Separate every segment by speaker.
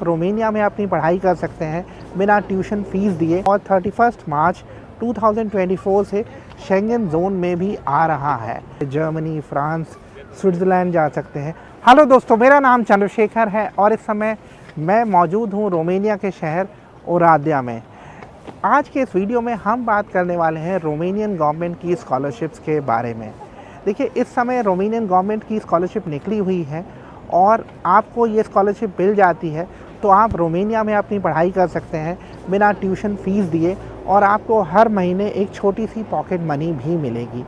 Speaker 1: Romania में अपनी पढ़ाई कर सकते हैं बिना ट्यूशन फ़ीस दिए और 31 मार्च 2024 से शेंगन जोन में भी आ रहा है। जर्मनी, फ्रांस, स्विट्ज़रलैंड जा सकते हैं। हेलो दोस्तों, मेरा नाम चंद्रशेखर है और इस समय मैं मौजूद हूँ रोमानिया के शहर ओराद्या में। आज के इस वीडियो में हम बात करने वाले हैं रोमानियन गवर्नमेंट की स्कॉलरशिप्स के बारे में। देखिए, इस समय रोमानियन गवर्नमेंट की स्कॉलरशिप निकली हुई है और आपको ये स्कॉलरशिप मिल जाती है तो आप रोमानिया में अपनी पढ़ाई कर सकते हैं बिना ट्यूशन फ़ीस दिए और आपको हर महीने एक छोटी सी पॉकेट मनी भी मिलेगी।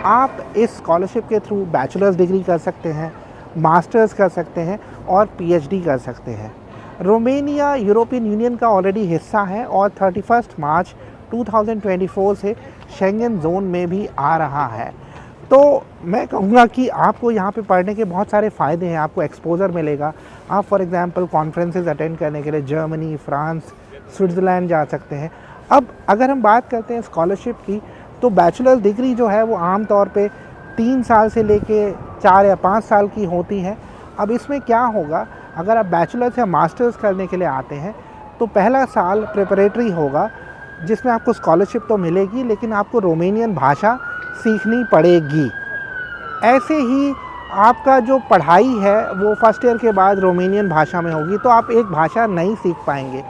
Speaker 1: आप इस स्कॉलरशिप के थ्रू बैचलर्स डिग्री कर सकते हैं, मास्टर्स कर सकते हैं और पीएचडी कर सकते हैं। रोमानिया यूरोपियन यूनियन का ऑलरेडी हिस्सा है और 31 मार्च 2024 से शेंगन जोन में भी आ रहा है। तो मैं कहूँगा कि आपको यहाँ पे पढ़ने के बहुत सारे फ़ायदे हैं। आपको एक्सपोज़र मिलेगा। आप फॉर एग्ज़ाम्पल कॉन्फ्रेंसेस अटेंड करने के लिए जर्मनी, फ्रांस, स्विट्ज़रलैंड जा सकते हैं। अब अगर हम बात करते हैं स्कॉलरशिप की, तो बैचलर डिग्री जो है वो आम तौर पे 3 साल से लेके 4 या 5 साल की होती है। अब इसमें क्या होगा, अगर आप बैचलर्स या मास्टर्स करने के लिए आते हैं तो पहला साल प्रिपरेटरी होगा जिसमें आपको स्कॉलरशिप तो मिलेगी लेकिन आपको रोमानियन भाषा सीखनी पड़ेगी। ऐसे ही आपका जो पढ़ाई है वो फर्स्ट ईयर के बाद रोमानियन भाषा में होगी, तो आप एक भाषा नहीं सीख पाएंगे।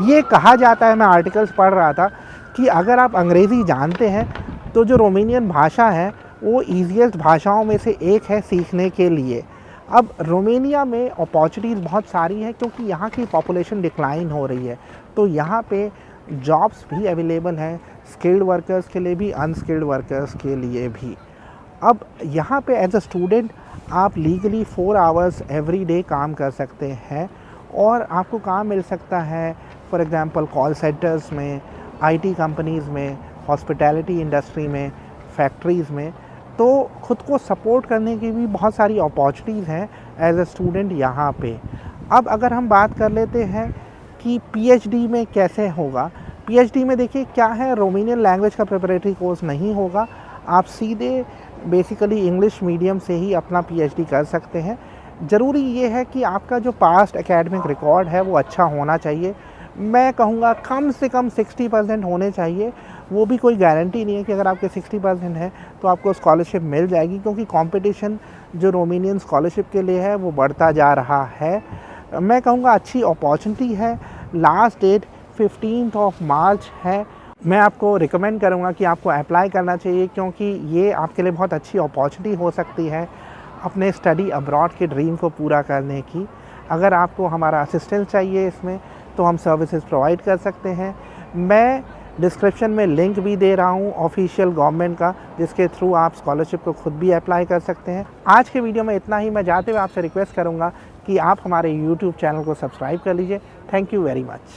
Speaker 1: ये कहा जाता है, मैं आर्टिकल्स पढ़ रहा था, कि अगर आप अंग्रेज़ी जानते हैं तो जो रोमानियन भाषा है वो ईज़ीएस्ट भाषाओं में से एक है सीखने के लिए। अब रोमानिया में अपॉर्चुनिटीज़ बहुत सारी हैं क्योंकि यहाँ की पॉपुलेशन डिक्लाइन हो रही है, तो यहाँ पे जॉब्स भी अवेलेबल हैं, स्किल्ड वर्कर्स के लिए भी, अनस्किल्ड वर्कर्स के लिए भी। अब यहाँ पे एज अ स्टूडेंट आप लीगली 4 आवर्स एवरी डे काम कर सकते हैं और आपको काम मिल सकता है फॉर एग्ज़ाम्पल कॉल सेंटर्स में, आईटी कंपनीज़ में, हॉस्पिटैलिटी इंडस्ट्री में, फैक्ट्रीज़ में। तो ख़ुद को सपोर्ट करने की भी बहुत सारी अपॉर्चुनिटीज़ हैं एज अ स्टूडेंट यहाँ पे। अब अगर हम बात कर लेते हैं कि पीएचडी में कैसे होगा। पीएचडी में देखिए क्या है, रोमानियन लैंग्वेज का प्रिपरेटरी कोर्स नहीं होगा। आप सीधे बेसिकली इंग्लिश मीडियम से ही अपना पीएचडी कर सकते हैं। ज़रूरी ये है कि आपका जो पास्ट एकेडमिक रिकॉर्ड है वो अच्छा होना चाहिए। मैं कहूँगा कम से कम 60% होने चाहिए। वो भी कोई गारंटी नहीं है कि अगर आपके 60% है तो आपको स्कॉलरशिप मिल जाएगी, क्योंकि कंपटीशन जो रोमानियन स्कॉलरशिप के लिए है वो बढ़ता जा रहा है। मैं कहूँगा अच्छी अपॉर्चुनिटी है। लास्ट डेट 15 मार्च है। मैं आपको रिकमेंड करूँगा कि आपको अप्लाई करना चाहिए, क्योंकि ये आपके लिए बहुत अच्छी अपॉर्चुनिटी हो सकती है अपने स्टडी अब्रॉड के ड्रीम को पूरा करने की। अगर आपको हमारा असिस्टेंस चाहिए इसमें तो हम सर्विसेज प्रोवाइड कर सकते हैं। मैं डिस्क्रिप्शन में लिंक भी दे रहा हूँ ऑफिशियल गवर्नमेंट का, जिसके थ्रू आप स्कॉलरशिप को खुद भी अप्लाई कर सकते हैं। आज के वीडियो में इतना ही। मैं जाते हुए आपसे रिक्वेस्ट करूँगा कि आप हमारे यूट्यूब चैनल को सब्सक्राइब कर लीजिए। Thank you very much.